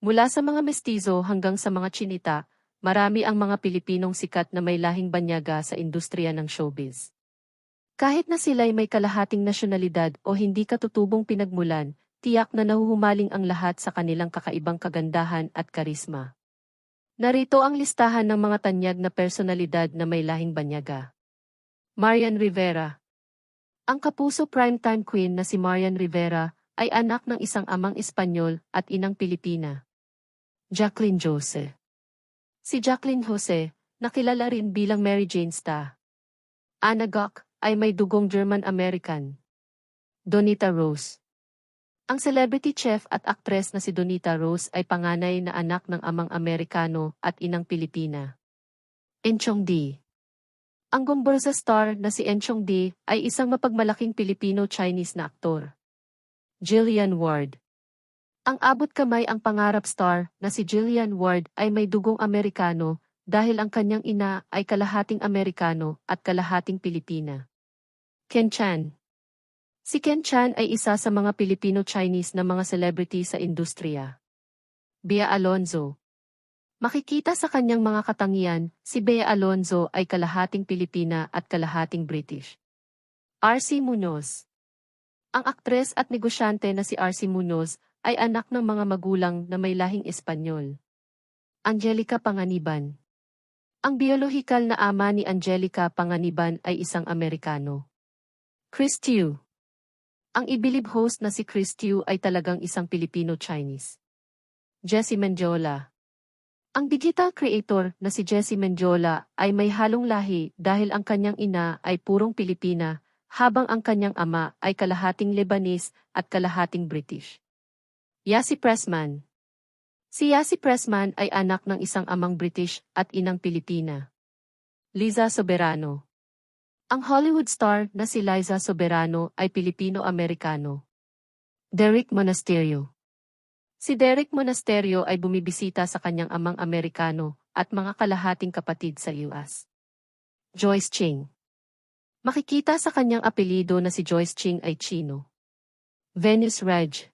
Mula sa mga mestizo hanggang sa mga Chinita, marami ang mga Pilipinong sikat na may lahing banyaga sa industriya ng showbiz. Kahit na sila'y may kalahating nasyonalidad o hindi katutubong pinagmulan, tiyak na nahuhumaling ang lahat sa kanilang kakaibang kagandahan at karisma. Narito ang listahan ng mga tanyag na personalidad na may lahing banyaga. Marian Rivera. Ang kapuso primetime queen na si Marian Rivera ay anak ng isang amang Espanyol at inang Pilipina. Jacqueline Jose. Si Jacqueline Jose, nakilala rin bilang Mary Jane Sta. Anna Gok, ay may dugong German-American. Donita Rose. Ang celebrity chef at aktres na si Donita Rose ay panganay na anak ng amang Amerikano at inang Pilipina. Enchong D. Ang gumbursa star na si Enchong D ay isang mapagmalaking Filipino-Chinese na aktor. Jillian Ward. Ang abot kamay ang pangarap star na si Jillian Ward ay may dugong Amerikano dahil ang kanyang ina ay kalahating Amerikano at kalahating Pilipina. Ken Chan. Si Ken Chan ay isa sa mga Filipino-Chinese na mga celebrity sa industriya. Bea Alonzo. Makikita sa kanyang mga katangian, si Bea Alonzo ay kalahating Pilipina at kalahating British. R.C. Munoz. Ang aktres at negosyante na si R.C. Munoz ay anak ng mga magulang na may lahing Espanyol. Angelica Panganiban. Ang biolohikal na ama ni Angelica Panganiban ay isang Amerikano. Chris Tew. Ang ibilib host na si Chris Tew ay talagang isang Filipino-Chinese. Jessie Mendiola. Ang digital creator na si Jessie Mendiola ay may halong lahi dahil ang kanyang ina ay purong Pilipina, habang ang kanyang ama ay kalahating Lebanese at kalahating British. Yasi Pressman. Si Yasi Pressman ay anak ng isang amang British at inang Pilipina. Liza Soberano. Ang Hollywood star na si Liza Soberano ay Pilipino-Amerikano. Derek Monasterio. Si Derek Monasterio ay bumibisita sa kanyang amang Amerikano at mga kalahating kapatid sa US. Joyce Ching. Makikita sa kanyang apelyido na si Joyce Ching ay Chino. Venus Raj.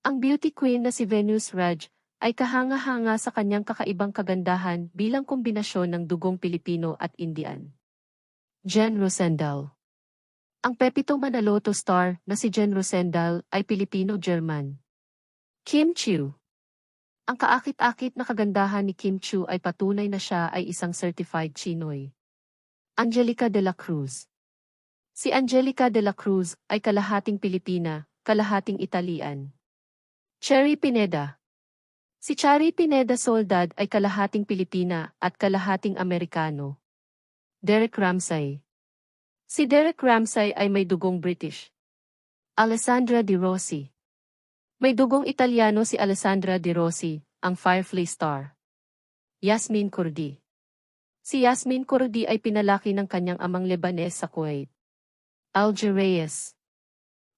Ang beauty queen na si Venus Raj ay kahanga-hanga sa kanyang kakaibang kagandahan bilang kombinasyon ng dugong Pilipino at Indian. Jen Rosendal. Ang Pepito Manaloto star na si Jen Rosendal ay Pilipino-German. Kim Chiu. Ang kaakit-akit na kagandahan ni Kim Chiu ay patunay na siya ay isang certified Chinoy. Angelica de la Cruz. Si Angelica de la Cruz ay kalahating Pilipina, kalahating Italian. Cherry Pineda. Si Cherry Pineda Soldad ay kalahating Pilipina at kalahating Amerikano. Derek Ramsay. Si Derek Ramsay ay may dugong British. Alessandra De Rossi. May dugong Italiano si Alessandra De Rossi, ang Firefly star. Yasmin Kurdi. Si Yasmin Kurdi ay pinalaki ng kanyang amang Lebanese sa Kuwait. Alger Reyes.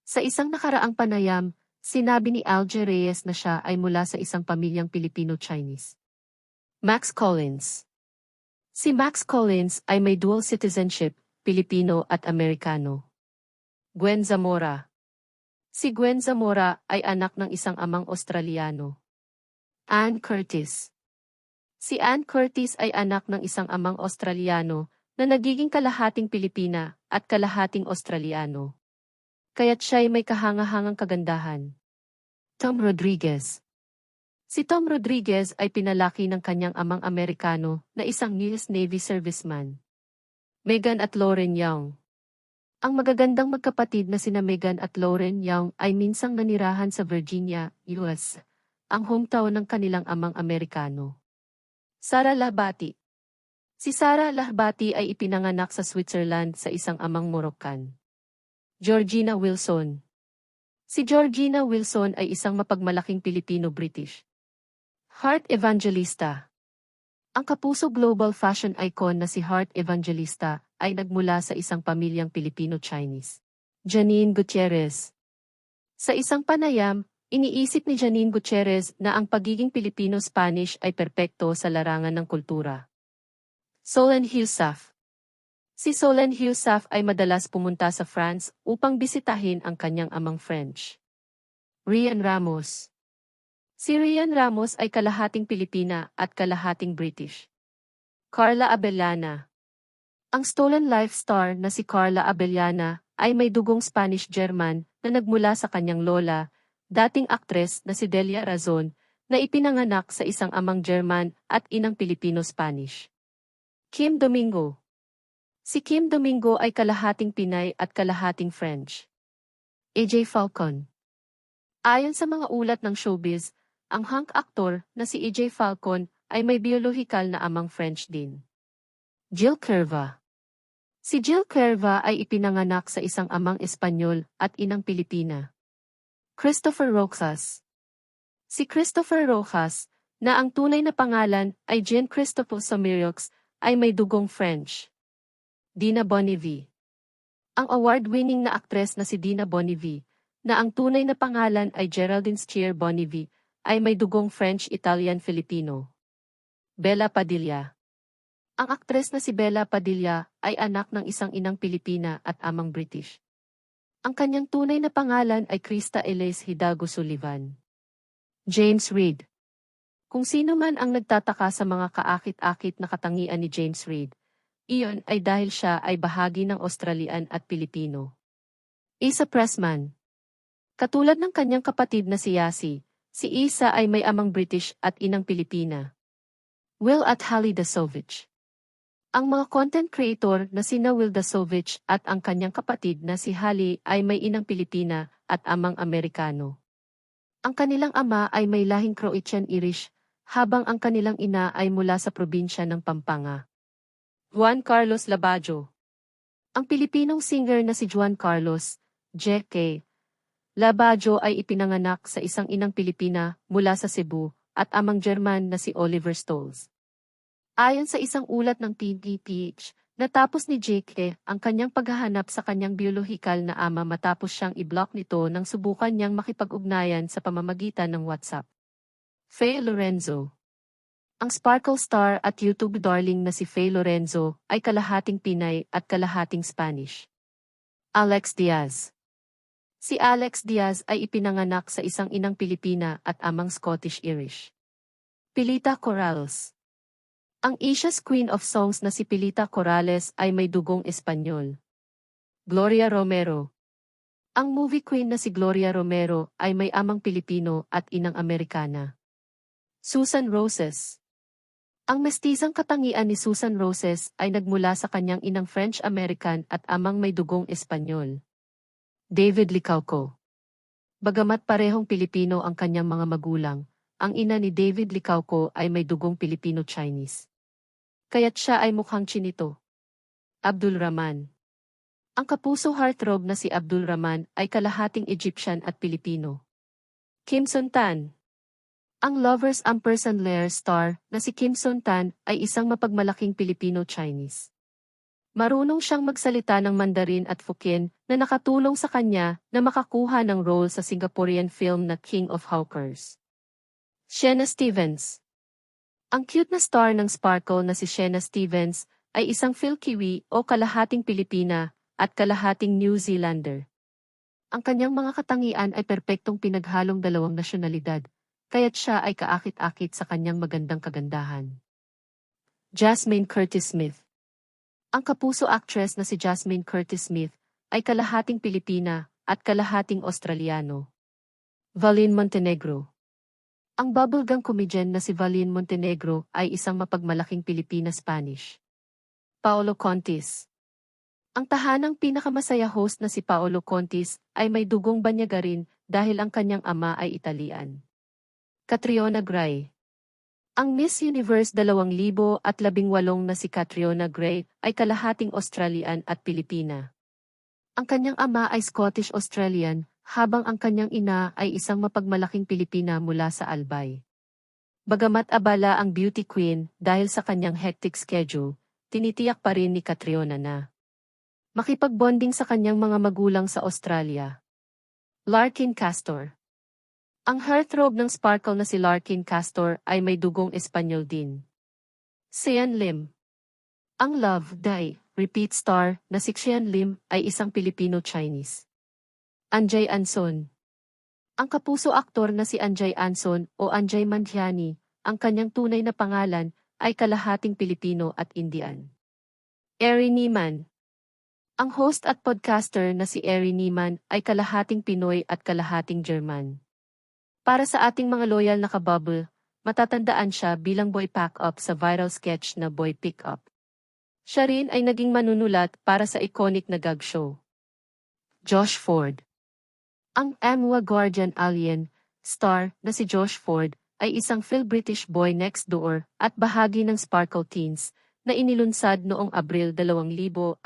Sa isang nakaraang panayam, sinabi ni Alger Reyes na siya ay mula sa isang pamilyang Filipino-Chinese. Max Collins. Si Max Collins ay may dual citizenship, Pilipino at Amerikano. Gwen Zamora. Si Gwen Zamora ay anak ng isang amang Australiano. Anne Curtis. Si Anne Curtis ay anak ng isang amang Australiano na nagiging kalahating Pilipina at kalahating Australiano. Kaya't siya ay may kahangahangang kagandahan. Tom Rodriguez. Si Tom Rodriguez ay pinalaki ng kanyang amang Amerikano na isang US Navy serviceman. Megan at Lauren Young. Ang magagandang magkapatid na sina Megan at Lauren Young ay minsang nanirahan sa Virginia, US, ang hometown ng kanilang amang Amerikano. Sara Lahbati. Si Sara Lahbati ay ipinanganak sa Switzerland sa isang amang Moroccan. Georgina Wilson. Si Georgina Wilson ay isang mapagmalaking Pilipino-British. Heart Evangelista. Ang kapuso global fashion icon na si Heart Evangelista ay nagmula sa isang pamilyang Pilipino-Chinese. Janine Gutierrez. Sa isang panayam, iniisip ni Janine Gutierrez na ang pagiging Pilipino-Spanish ay perpekto sa larangan ng kultura. Solen Heussaff. Si Solen Heussaff ay madalas pumunta sa France upang bisitahin ang kanyang amang French. Rian Ramos. Si Rian Ramos ay kalahating Pilipina at kalahating British. Carla Abellana. Ang stolen life star na si Carla Abellana ay may dugong Spanish-German na nagmula sa kanyang lola, dating aktres na si Delia Razon, na ipinanganak sa isang amang German at inang Pilipino-Spanish. Kim Domingo. Si Kim Domingo ay kalahating Pinay at kalahating French. AJ Falcon. Ayon sa mga ulat ng showbiz, ang hunk aktor na si AJ Falcon ay may biolohikal na amang French din. Jill Curva. Si Jill Curva ay ipinanganak sa isang amang Espanyol at inang Pilipina. Christopher Roxas. Si Christopher Rojas, na ang tunay na pangalan ay Jean-Christophe Somiriox, ay may dugong French. Dina Bonnevie. Ang award-winning na aktres na si Dina Bonnevie, na ang tunay na pangalan ay Geraldine Stier Bonnevie, ay may dugong French-Italian-Filipino. Bella Padilla. Ang aktres na si Bella Padilla ay anak ng isang inang Pilipina at amang British. Ang kanyang tunay na pangalan ay Krista Elise Hidalgo Sullivan. James Reid. Kung sino man ang nagtataka sa mga kaakit-akit na katangian ni James Reid, iyon ay dahil siya ay bahagi ng Australian at Pilipino. Isa Pressman. Katulad ng kanyang kapatid na si Yasi, si Isa ay may amang British at inang Pilipina. Will at Hallie Dasovich. Ang mga content creator na sina Will Dasovich at ang kanyang kapatid na si Hallie ay may inang Pilipina at amang Amerikano. Ang kanilang ama ay may lahing Croatian-Irish, habang ang kanilang ina ay mula sa probinsya ng Pampanga. Juan Carlos Labajo. Ang Pilipinong singer na si Juan Carlos, J.K. Labajo ay ipinanganak sa isang inang Pilipina mula sa Cebu at amang German na si Oliver Stolz. Ayon sa isang ulat ng PDPH, natapos ni J.K. ang kanyang paghahanap sa kanyang biolohikal na ama matapos siyang i-block nito nang subukan niyang makipag-ugnayan sa pamamagitan ng WhatsApp. Faye Lorenzo. Ang Sparkle star at YouTube darling na si Faye Lorenzo ay kalahating Pinay at kalahating Spanish. Alex Diaz. Si Alex Diaz ay ipinanganak sa isang inang Pilipina at amang Scottish-Irish. Pilita Corrales. Ang Asia's Queen of Songs na si Pilita Corrales ay may dugong Espanyol. Gloria Romero. Ang movie queen na si Gloria Romero ay may amang Pilipino at inang Amerikana. Susan Roses. Ang mestizang katangian ni Susan Roses ay nagmula sa kanyang inang French-American at amang may dugong Espanyol. David Licauco. Bagamat parehong Pilipino ang kanyang mga magulang, ang ina ni David Licauco ay may dugong Pilipino-Chinese. Kaya't siya ay mukhang Chinito. Abdul Rahman. Ang kapuso heartthrob na si Abdul Rahman ay kalahating Egyptian at Pilipino. Kim Son Tan. Ang Lovers Ampersand Lair star na si Kim Son Tan ay isang mapagmalaking Pilipino-Chinese. Marunong siyang magsalita ng Mandarin at Hokkien na nakatulong sa kanya na makakuha ng role sa Singaporean film na King of Hawkers. Sienna Stevens. Ang cute na star ng Sparkle na si Sienna Stevens ay isang Filkiwi o kalahating Pilipina at kalahating New Zealander. Ang kanyang mga katangian ay perpektong pinaghalong dalawang nasyonalidad, kaya't siya ay kaakit-akit sa kanyang magandang kagandahan. Jasmine Curtis Smith. Ang kapuso actress na si Jasmine Curtis Smith ay kalahating Pilipina at kalahating Australiano. Valeen Montenegro. Ang bubblegum comedian na si Valeen Montenegro ay isang mapagmalaking Pilipina-Spanish. Paolo Contis. Ang tahanang pinakamasaya host na si Paolo Contis ay may dugong Banyaga dahil ang kanyang ama ay Italian. Catriona Gray. Ang Miss Universe 2018 na si Catriona Gray ay kalahating Australian at Pilipina. Ang kanyang ama ay Scottish-Australian, habang ang kanyang ina ay isang mapagmalaking Pilipina mula sa Albay. Bagamat abala ang beauty queen dahil sa kanyang hectic schedule, tinitiyak pa rin ni Catriona na makipagbonding sa kanyang mga magulang sa Australia. Larkin Castor. Ang heartthrob ng Sparkle na si Larkin Castor ay may dugong Espanyol din. Sian Lim. Ang Love, Die, Repeat star na si Sian Lim ay isang Filipino-Chinese. Anjay Anson. Ang kapuso aktor na si Anjay Anson o Anjay Mandhiani, ang kanyang tunay na pangalan, ay kalahating Pilipino at Indian. Eri Niman. Ang host at podcaster na si Eri Niman ay kalahating Pinoy at kalahating German. Para sa ating mga loyal na kabubble, matatandaan siya bilang boy pack-up sa viral sketch na Boy Pick-up. Siya rin ay naging manunulat para sa iconic na gag show. Josh Ford. Ang Amwa Guardian Alien star na si Josh Ford ay isang Phil-British boy next door at bahagi ng Sparkle Teens na inilunsad noong Abril 2023.